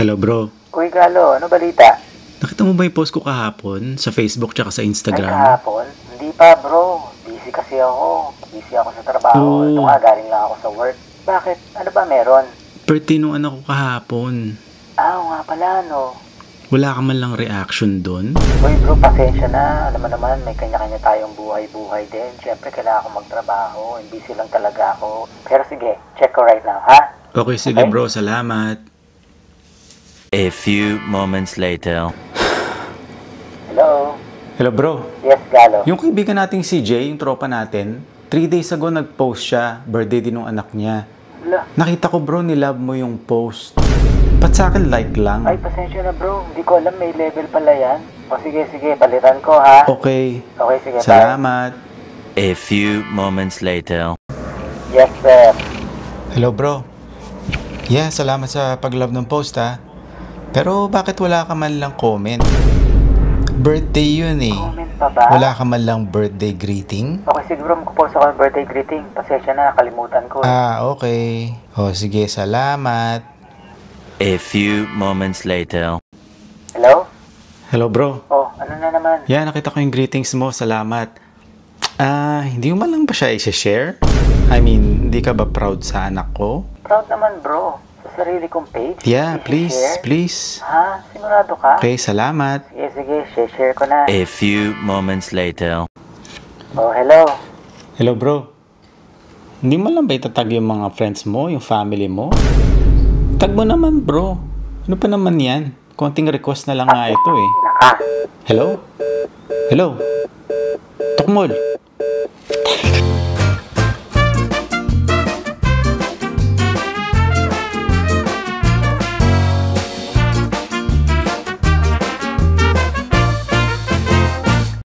Hello bro. Uy, Galo, ano balita? Nakita mo ba yung post ko kahapon sa Facebook tsaka sa Ay, Instagram? kahapon? Hindi pa, bro. Busy kasi ako. Busy ako sa trabaho. Oo. Ito nga, galing lang ako sa work. Bakit? Ano ba meron? Birthday nung anak ko kahapon. Oo nga pala, no? Wala ka man lang reaction doon? Uy, bro, pasensya na. Alam mo naman, may kanya-kanya tayong buhay-buhay din. Siyempre, kailangan ko magtrabaho. Busy lang talaga ako. Pero sige, check ko right now, ha? Okay, sige Okay. bro, salamat. A few moments later. Hello? Hello bro. Yes, Galo. Yung kaibigan nating si Jay, yung tropa natin, 3 days ago nag-post siya, birthday din ng anak niya. Hala. Nakita ko bro, nilove mo yung post. Ba't sa akin like lang? Ay, pasensya na, bro. Hindi ko alam, may level pala yan. O sige, palitan ko, ha? Okay. Okay, sige, bye. Salamat. A few moments later. Yes, sir. Hello bro. Yeah, salamat sa pag-love ng post ha. Pero bakit wala ka man lang comment? Birthday yun eh. Comment pa ba? Wala ka man lang birthday greeting? Okay, siguro magpo-post ako ng birthday greeting. Pasensya na, nakalimutan ko. Okay. O sige, salamat. A few moments later. Hello? Hello bro. Oh, ano na naman? Yeah, nakita ko yung greetings mo. Salamat. Hindi mo man lang ba siya i-share? I mean, hindi ka ba proud sa anak ko? Proud naman, bro. Sa sarili kong page. Yeah, please, I-share? please. Ha? Sigurado ka? Okay, salamat. Sige, share ko na. A few moments later. Oh, hello? Hello bro. Hindi mo lang ba itatag yung mga friends mo, yung family mo? Tag mo naman bro. Ano pa naman yan? Konting request na lang nga ito eh. Naka. Hello? Hello? Tukmol.